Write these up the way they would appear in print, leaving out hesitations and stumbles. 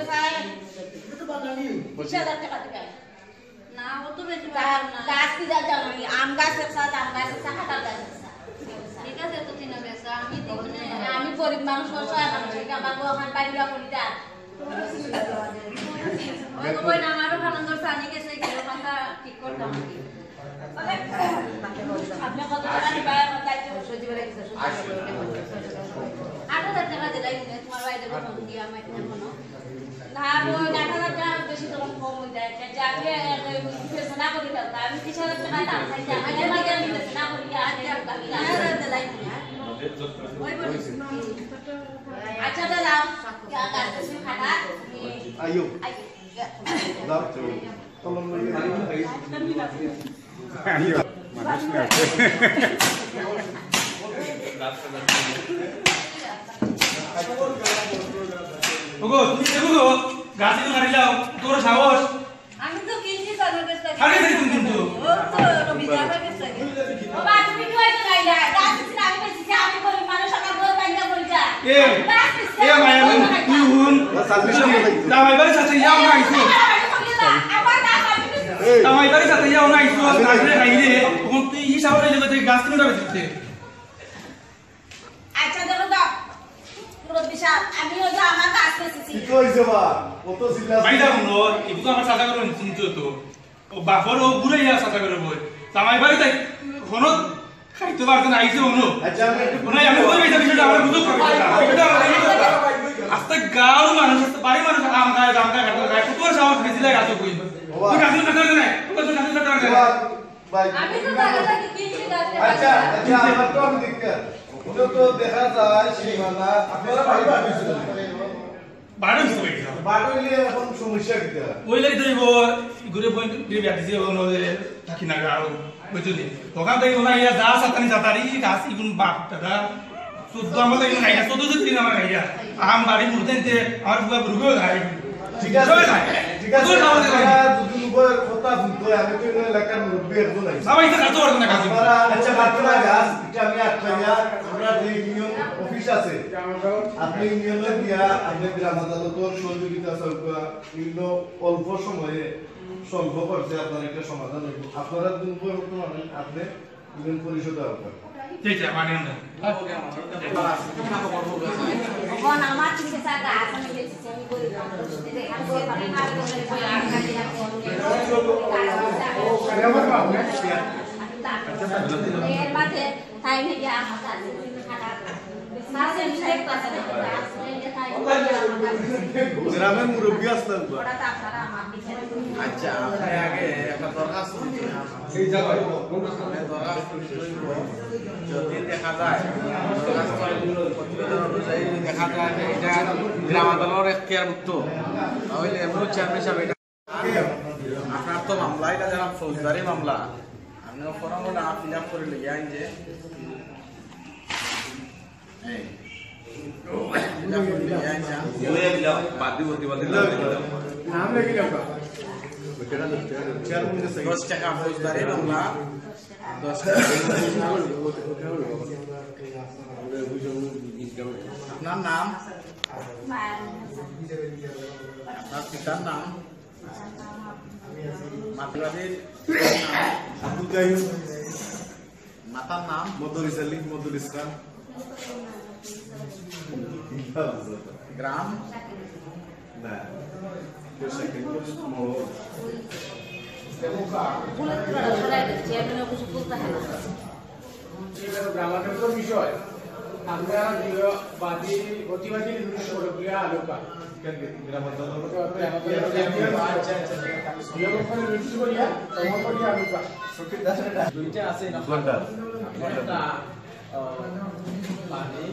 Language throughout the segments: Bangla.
চাই তো বানালি 20000 টাকা দিবেন না ও তো বেশি গাছ কি যা জানি আম গাছের সাথে আম গাছের সাথে কাঁঠাল গাছের সাথে ঠিক আছে তো তিন বেসা আমি দিবনে আমি গরিব মানুষ অসহায় মানুষ আমার ওখান বাইরা করি দা ওই কই না আমারও ভালো ধরছে আনি গেছে কিলো কথা ঠিক করতাম কি আপনি কত টাকা নিবেন দায়িত্ব সজিবে রেখেছে 8000 টাকা দিলাই তোমার বাইরে ফোন দিয়া আমি ফোন না বই 8000 টাকা বেশি তো কম হই যায় যে আমি ফেসনা করি দাও আমি 30000 টাকা দাম চাই আমি মাগে আমি ফেসনা করি আর আমি 8000 দিলাই ওই বলি আচ্ছা দাও গাছ থেকে খাটা আয়ো আইও দাও তলম লই আয়ো মানুষ না ওগো তুমি দেখো গাছে তো মারি যাও তোর সাহস আমি তো কিনছি সামনে কাছে খালি দেই তুমি কিন্তু ও তো রবি যাবে কাছে ও বা তুমি কি হইতো গাইলা গাছ থেকে আমি বেশি আমি গরিব মানুষ আমার ঘর বাইরা করি যা এ মায়া তুই হুন জামাই বাড়ির সাথে যাও না আইছো জামাই বাড়ির সাথে যাও না আইছো আসলে খাইলে তখন তুই হিসাব হইলে কত গাছ কিনে যাবে দিতে আচ্ছা দেখো দাও পুরো বিশাল আমি ওই যে আমার কাছে এসেছি কি কইছে বা কত সিলা বাইদা হুনো ইবুক আমার সাথে করে চিন্তিত তো ও বাপর ও বুড়াইয়া সাথে করে বই জামাই বাড়িতে হনো খাইতে পারছ না আইছে হুনো আচ্ছা আমি একটু না আমি বলি এটা বিষয়টা আমার বুঝতে পারছি না এটা আস্তে গাঁর মানুষ আস্তে বাড়ি মানুষ আম খায় জাম খায় কাটা খায় তোর সাহস বেশি লাগে আতো কই তুই কাছে না করে না তুই কাছে না করে না ভাই আমি তো জায়গাটা কিনছি গাছে আচ্ছা আচ্ছা আমার তো আমি দেখতে ওটা তো দেখা যায় সীমানা আপনারা বাড়ি বাড়িছিল বাড়ি হইছে বাড়িলে এখন সমস্যা কি ওইলে দেব ঘুরে বই বিয়া দিছে ওনো থাকি না গাও বুঝলি ওখান থেকে ওনা ইয়া যা সাতানি সাতারি গাছ ইগুন বাপ দাদা শুদ্ধ আমাদের ইগুন খাইয়া শুদ্ধ তো দিন আমার খাইয়া আম বাড়ি মুরতেনতে আমার বুয়া বুরগো খাই ঠিক আছে ঠিক আছে দুদিন উপর কথা শুনতো আমি তো এলাকার মুরব্বি একজন আইছি সবাই তো কাজ করতে না কাজ আচ্ছা বাকিরা গাছ এটা আমি আটকাইয়া আমরা যে ইউনিয়ন অফিস আছে আপনি ইউনিয়নে দিয়া আপনি গ্রাম আদালতের সহযোগিতা সরকার বিভিন্ন অল্প সময়ে স্বল্প খরচে আপনার একটা সমাধান হইব আপনারা দিন বর্তমানে আপনি ইউনিয়ন পরিষদে আসবেন ঠিক আছে মানে না কোন আমার চিন্তা জায়গা আছে আমি দেখছি আমি গরিব মানুষ আমি গরিব মানুষ আর খালি না কোন এর মাঝে তাই নাকি আমার কাছে খারাপ মাঝে মিলাই কথা গ্রামের মুরব্বি আসতেন ওটা তো আপনারা আমার দিকে আচ্ছা আপনি আগে একটা দরখাস্ত এই জায়গায় যদি দেখা যায় প্রতিবেদন অনুযায়ী দেখা যায় যে এটা গ্রাম আদালতের এখতিয়ারভুক্ত তাহলে এমন চেয়ারম্যান সাহেব এটা আপনার তো মামলা এটা যারা ফৌজদারি মামলা আপনি ফর্মটা ফিল আপ করে লিয়ে আইন যে নাম লেগে যাও 10 টাকা ফৌজদারি মামলা 10 টাকা আপনার নাম আপনার পিতার নাম মাতৃবাদীর আব্দুল কাইম মাতার নাম মদরিস আলী মদরিস খান গ্রাম না সেকেন্ড মোড় বুলেট করে সরাই দিচ্ছি আমি কিছু বলতে হয় না গ্রামাঞ্চলের বিষয় আমরা বাদী প্রতিবাদী প্রক্রিয়া আলোকা গ্রাম আদালত দুইটা আছে একটা পানি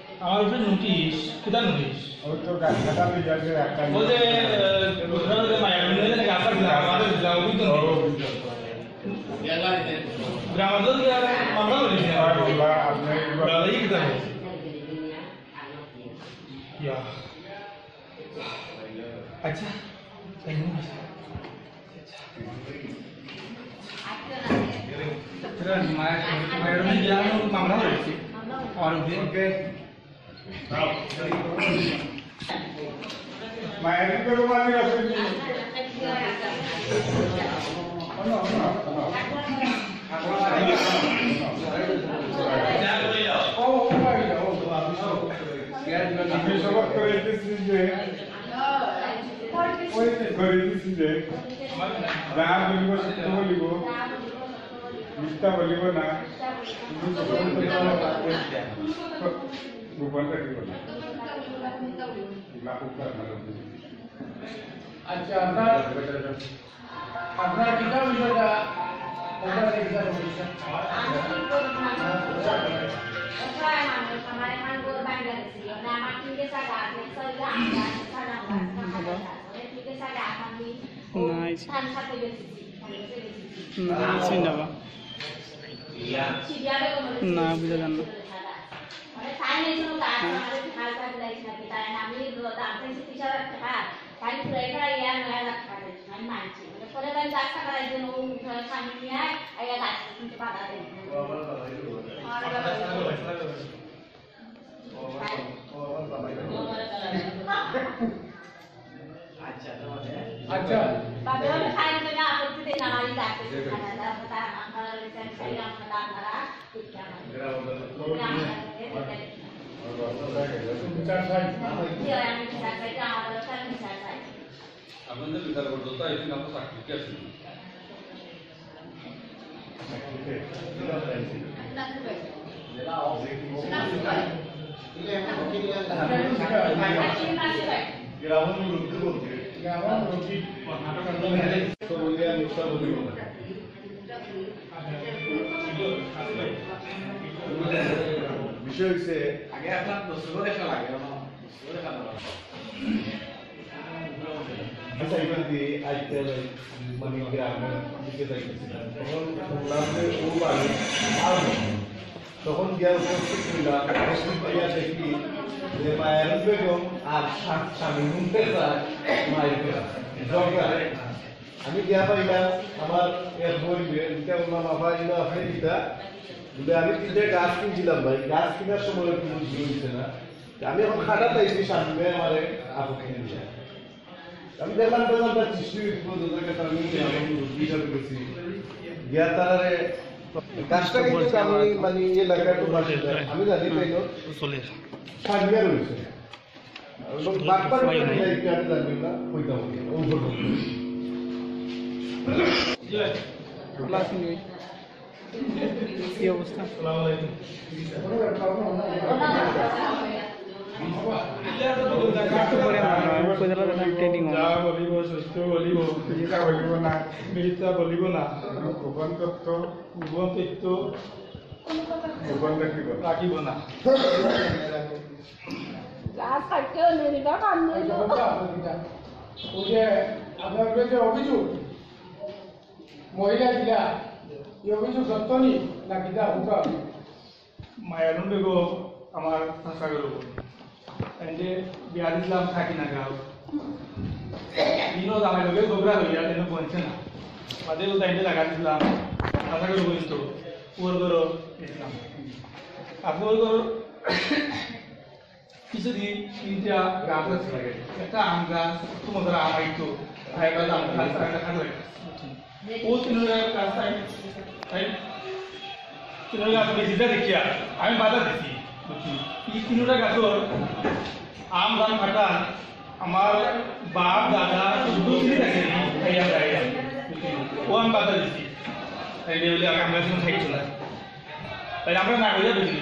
আপনার আমার উপরে নোটিশ কোথা নোটিশ ওই তো গাছটা বিজাজের একটা ও যে গুজরাটের মায়াবী যে গাছটা দিলাম আমাদের দিলাম অভিযোগ গ্রামাঞ্চল মামলা করেছি আপনি বলাই কি দেবো ইয়া আচ্ছা তাই না মায়ের মামলা করেছি আমার উপরে মায়ের তো মানে আছে আমি সব করে দিচ্ছি যে ওই করে দিচ্ছি যে যা বলিব সত্য বলিব মিথ্যা বলিব না গোপন রাখিব না আচ্ছা আপনার কিটা বিষয়টা ওটা কিটা সমস্যা না বুঝা জান না আচ্ছা আপনাদের বিচার করতে তো এই দিন আমরা চাকরি আছে গ্রামের মুরব্বী বলতে তো বললে আমি মিথ্যা বলিব না বিষয় হচ্ছে আগে আপনার দোষগুলো দেখা লাগে সাইকেল দিয়ে আজকে মানে গ্রামের দিকে যাইতেছিলাম তখন শুনলাম যে ও বাড়ি তখন গিয়ে উপস্থিত হইলাম উপস্থিত হইয়া দেখি যে মায়ের বেগম আর স্বামী মুখে যায় মায়ের ঝগড়া আমি গিয়া পাইলাম আমার এক বলবে এটা বললাম আবার ইনো আপনি দিতা বলে আমি তিনটে গাছ কিনছিলাম ভাই গাছ কেনার সময় কোনো ভুল হয়েছে না আমি এখন খাটা পাইছি স্বামী আমার আপত্তি দিয়ে আমি দেখলাম তার সৃষ্টি আমি হিসাবে করছি গিয়া তারারে কাজটা কিন্তু আমি মানে এলাকার আমি জানি তাই সাজিয়া রয়েছে এবং বাটপার জানি না হইতে হবে কি অবস্থা যা বলিব সুস্থ বলিব মিথ্যা বলিব না মিথ্যা বলিব না গোপন তথ্য গোপন তথ্য গোপন রাখিব না ওই যে আপনার যে অভিযোগ মহিলা কিলা এই অভিযোগ সত্য নি না কিটা হুকা মায়ারুন বেগম আমার চাচা গেল এনে বিয়া দিলাম থাকি না গাঁও দিনও আমার লগে ঝগড়া হইয়া তেনে বলছে না বাদেও তাইতে লাগা দিলাম চাচা গেল বলতো ওর ঘর দিলাম আপনার ঘর কিছুদিন তিনটা গাছ আছে একটা আম গাছ তোমাদের আম আইতো একটা আম গাছ একটা খাটো ও তিনটা গাছ তাই তিনটা গাছ বেশিটা দেখিয়া আমি বাধা দিছি এই তিনটা গাছর আম ধান কাটান আমার বাপ দাদা শুধু থাকে খাইয়া খাইয়া ও আমি বাধা দিছি তাই বলে আম গাছ খাইছো না তাই আমরা না হইয়া বেশি